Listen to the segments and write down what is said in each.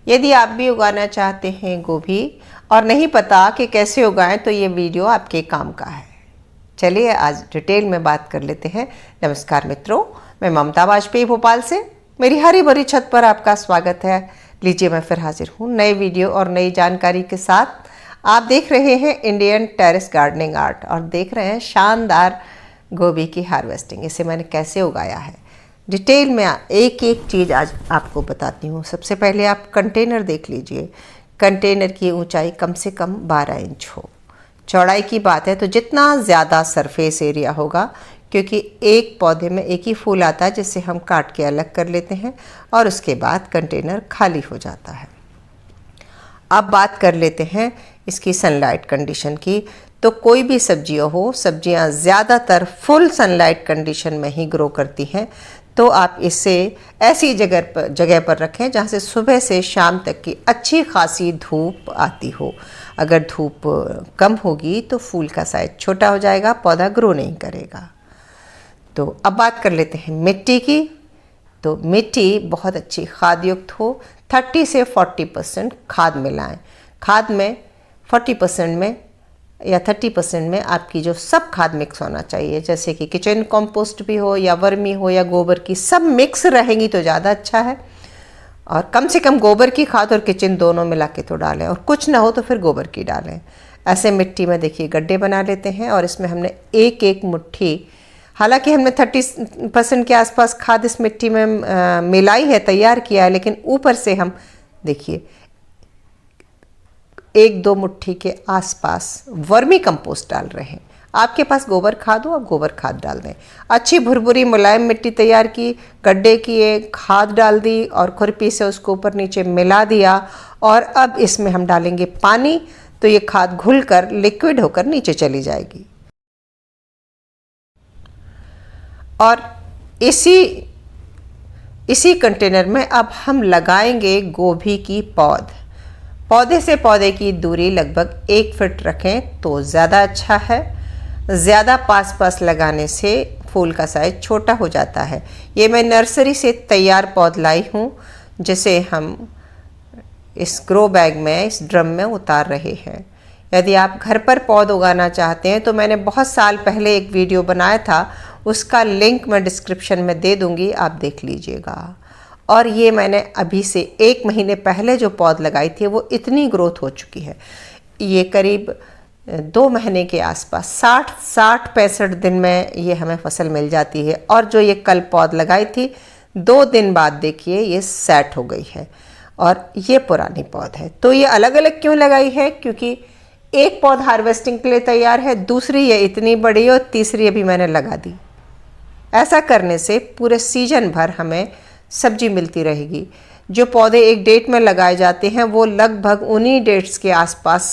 यदि आप भी उगाना चाहते हैं गोभी और नहीं पता कि कैसे उगाएं तो ये वीडियो आपके काम का है। चलिए आज डिटेल में बात कर लेते हैं। नमस्कार मित्रों, मैं ममता वाजपेयी भोपाल से मेरी हरी भरी छत पर आपका स्वागत है। लीजिए मैं फिर हाजिर हूँ नए वीडियो और नई जानकारी के साथ। आप देख रहे हैं इंडियन टेरेस गार्डनिंग आर्ट और देख रहे हैं शानदार गोभी की हार्वेस्टिंग। इसे मैंने कैसे उगाया है डिटेल में एक एक चीज़ आज आपको बताती हूँ। सबसे पहले आप कंटेनर देख लीजिए। कंटेनर की ऊंचाई कम से कम 12 इंच हो। चौड़ाई की बात है तो जितना ज़्यादा सरफेस एरिया होगा, क्योंकि एक पौधे में एक ही फूल आता है जिसे हम काट के अलग कर लेते हैं और उसके बाद कंटेनर खाली हो जाता है। अब बात कर लेते हैं इसकी सनलाइट कंडीशन की। तो कोई भी सब्जियां हो, सब्जियां ज़्यादातर फुल सनलाइट कंडीशन में ही ग्रो करती हैं। तो आप इसे ऐसी जगह पर रखें जहाँ से सुबह से शाम तक की अच्छी खासी धूप आती हो। अगर धूप कम होगी तो फूल का साइज छोटा हो जाएगा, पौधा ग्रो नहीं करेगा। तो अब बात कर लेते हैं मिट्टी की। तो मिट्टी बहुत अच्छी खाद युक्त हो। 30 से 40% खाद मिलाएं। खाद में 40% में या 30% में आपकी जो सब खाद मिक्स होना चाहिए, जैसे कि किचन कंपोस्ट भी हो या वर्मी हो या गोबर की, सब मिक्स रहेंगी तो ज़्यादा अच्छा है। और कम से कम गोबर की खाद और किचन दोनों मिला के तो डालें, और कुछ ना हो तो फिर गोबर की डालें। ऐसे मिट्टी में देखिए गड्ढे बना लेते हैं और इसमें हमने एक एक मुट्ठी, हालांकि हमने 30% के आसपास खाद इस मिट्टी में मिलाई है, तैयार किया है, लेकिन ऊपर से हम देखिए 1-2 मुट्ठी के आसपास वर्मी कंपोस्ट डाल रहे हैं। आपके पास गोबर खाद हो, आप गोबर खाद डाल दें। अच्छी भुरभुरी मुलायम मिट्टी तैयार की, गड्ढे किए, खाद डाल दी और खुरपी से उसको ऊपर नीचे मिला दिया। और अब इसमें हम डालेंगे पानी, तो ये खाद घुलकर लिक्विड होकर नीचे चली जाएगी। और इसी कंटेनर में अब हम लगाएंगे गोभी की पौध। पौधे से पौधे की दूरी लगभग 1 फीट रखें तो ज़्यादा अच्छा है। ज़्यादा पास लगाने से फूल का साइज छोटा हो जाता है। ये मैं नर्सरी से तैयार पौध लाई हूँ, जिसे हम इस ग्रो बैग में, इस ड्रम में उतार रहे हैं। यदि आप घर पर पौध उगाना चाहते हैं तो मैंने बहुत साल पहले एक वीडियो बनाया था, उसका लिंक मैं डिस्क्रिप्शन में दे दूँगी, आप देख लीजिएगा। और ये मैंने अभी से 1 महीने पहले जो पौध लगाई थी वो इतनी ग्रोथ हो चुकी है। ये करीब 2 महीने के आसपास 60-65 दिन में ये हमें फसल मिल जाती है। और जो ये कल पौध लगाई थी 2 दिन बाद देखिए ये सेट हो गई है और ये पुरानी पौध है। तो ये अलग अलग क्यों लगाई है? क्योंकि एक पौध हार्वेस्टिंग के लिए तैयार है, दूसरी ये इतनी बड़ी और तीसरी अभी मैंने लगा दी। ऐसा करने से पूरे सीजन भर हमें सब्जी मिलती रहेगी। जो पौधे एक डेट में लगाए जाते हैं वो लगभग उन्हीं डेट्स के आसपास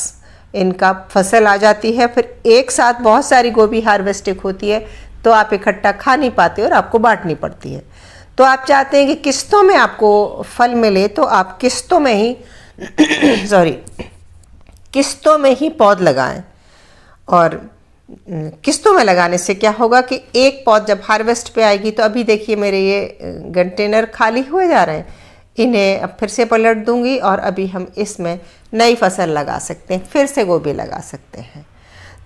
इनका फसल आ जाती है। फिर एक साथ बहुत सारी गोभी हार्वेस्टिंग होती है तो आप इकट्ठा खा नहीं पाते और आपको बांटनी पड़ती है। तो आप चाहते हैं कि किस्तों में आपको फल मिले, तो आप किस्तों में ही किस्तों में ही पौध लगाएं। और किस्तों में लगाने से क्या होगा कि एक पौध जब हार्वेस्ट पे आएगी, तो अभी देखिए मेरे ये कंटेनर खाली हुए जा रहे हैं, इन्हें अब फिर से पलट दूंगी और अभी हम इसमें नई फसल लगा सकते हैं, फिर से गोभी लगा सकते हैं।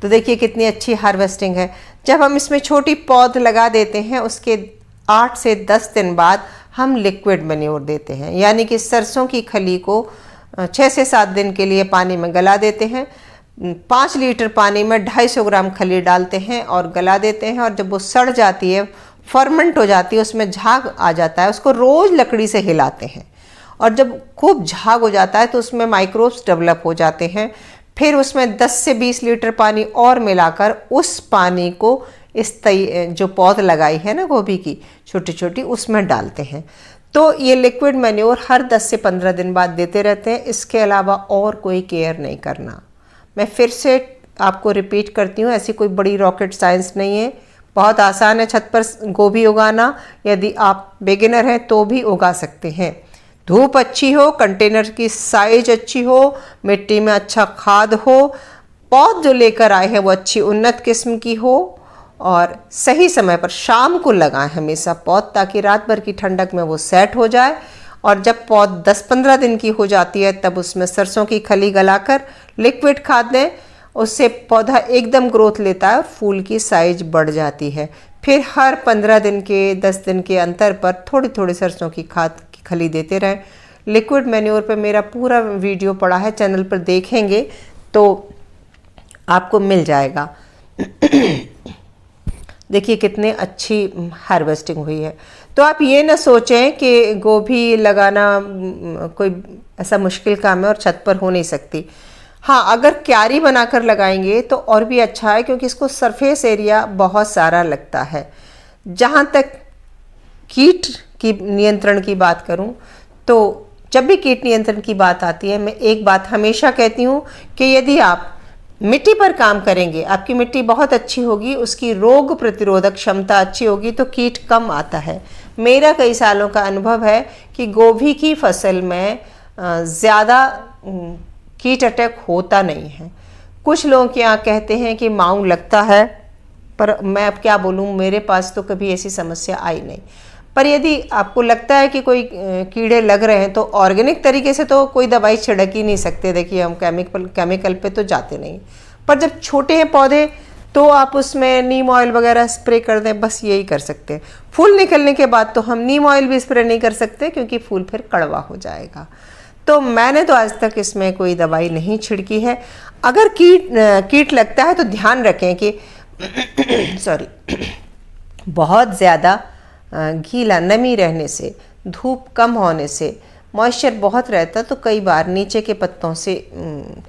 तो देखिए कितनी अच्छी हार्वेस्टिंग है। जब हम इसमें छोटी पौध लगा देते हैं उसके 8 से 10 दिन बाद हम लिक्विड मैन्योर देते हैं, यानी कि सरसों की खली को 6 से 7 दिन के लिए पानी में गला देते हैं। 5 लीटर पानी में 250 ग्राम खली डालते हैं और गला देते हैं। और जब वो सड़ जाती है, फर्मेंट हो जाती है, उसमें झाग आ जाता है, उसको रोज़ लकड़ी से हिलाते हैं। और जब खूब झाग हो जाता है तो उसमें माइक्रोब्स डेवलप हो जाते हैं। फिर उसमें 10 से 20 लीटर पानी और मिलाकर उस पानी को इस जो पौध लगाई है ना गोभी की छोटी छोटी, उसमें डालते हैं। तो ये लिक्विड मैन्योर हर 10 से 15 दिन बाद देते रहते हैं। इसके अलावा और कोई केयर नहीं करना। मैं फिर से आपको रिपीट करती हूँ, ऐसी कोई बड़ी रॉकेट साइंस नहीं है, बहुत आसान है छत पर गोभी उगाना। यदि आप बिगिनर हैं तो भी उगा सकते हैं। धूप अच्छी हो, कंटेनर की साइज अच्छी हो, मिट्टी में अच्छा खाद हो, पौध जो लेकर आए हैं वो अच्छी उन्नत किस्म की हो, और सही समय पर शाम को लगाएं हमेशा पौध, ताकि रात भर की ठंडक में वो सेट हो जाए और जब पौध 10-15 दिन की हो जाती है तब उसमें सरसों की खली गलाकर लिक्विड खाद दें। उससे पौधा एकदम ग्रोथ लेता है और फूल की साइज बढ़ जाती है। फिर हर 15 दिन के 10 दिन के अंतर पर थोड़ी थोड़ी सरसों की खाद की खली देते रहें। लिक्विड मैन्योर पे मेरा पूरा वीडियो पड़ा है, चैनल पर देखेंगे तो आपको मिल जाएगा। देखिए कितने अच्छी हार्वेस्टिंग हुई है। तो आप ये ना सोचें कि गोभी लगाना कोई ऐसा मुश्किल काम है और छत पर हो नहीं सकती। हाँ, अगर क्यारी बनाकर लगाएंगे तो और भी अच्छा है, क्योंकि इसको सरफेस एरिया बहुत सारा लगता है। जहाँ तक कीट की नियंत्रण की बात करूँ तो जब भी कीट नियंत्रण की बात आती है, मैं एक बात हमेशा कहती हूँ कि यदि आप मिट्टी पर काम करेंगे, आपकी मिट्टी बहुत अच्छी होगी, उसकी रोग प्रतिरोधक क्षमता अच्छी होगी तो कीट कम आता है। मेरा कई सालों का अनुभव है कि गोभी की फसल में ज़्यादा कीट अटैक होता नहीं है। कुछ लोग यहाँ कहते हैं कि माऊ लगता है, पर मैं अब क्या बोलूँ, मेरे पास तो कभी ऐसी समस्या आई नहीं। पर यदि आपको लगता है कि कोई कीड़े लग रहे हैं तो ऑर्गेनिक तरीके से तो कोई दवाई छिड़क ही नहीं सकते। देखिए हम केमिकल पे तो जाते नहीं, पर जब छोटे हैं पौधे तो आप उसमें नीम ऑयल वगैरह स्प्रे कर दें, बस यही कर सकते हैं। फूल निकलने के बाद तो हम नीम ऑयल भी स्प्रे नहीं कर सकते, क्योंकि फूल फिर कड़वा हो जाएगा। तो मैंने तो आज तक इसमें कोई दवाई नहीं छिड़की है। अगर कीट लगता है तो ध्यान रखें कि बहुत ज़्यादा गीला नमी रहने से, धूप कम होने से, मॉइस्चर बहुत रहता तो कई बार नीचे के पत्तों से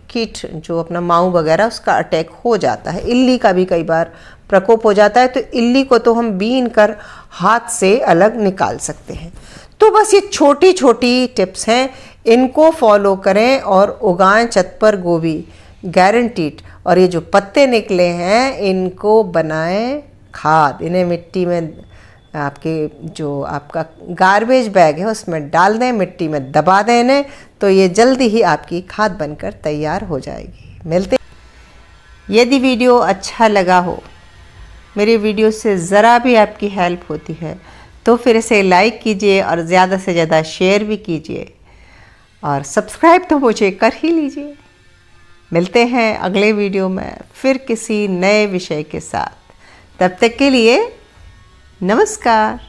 कीट जो अपना माऊ वगैरह उसका अटैक हो जाता है। इल्ली का भी कई बार प्रकोप हो जाता है, तो इल्ली को तो हम बीन कर हाथ से अलग निकाल सकते हैं। तो बस ये छोटी छोटी टिप्स हैं, इनको फॉलो करें और उगाएं छत पर गोभी, गारंटीड। और ये जो पत्ते निकले हैं इनको बनाएं खाद, इन्हें मिट्टी में आपके जो आपका गार्बेज बैग है उसमें डाल दें, मिट्टी में दबा दें इन्हें, तो ये जल्दी ही आपकी खाद बनकर तैयार हो जाएगी। मिलते। यदि वीडियो अच्छा लगा हो, मेरे वीडियो से ज़रा भी आपकी हेल्प होती है तो फिर इसे लाइक कीजिए और ज़्यादा से ज़्यादा शेयर भी कीजिए, और सब्सक्राइब तो मुझे कर ही लीजिए। मिलते हैं अगले वीडियो में फिर किसी नए विषय के साथ। तब तक के लिए नमस्कार।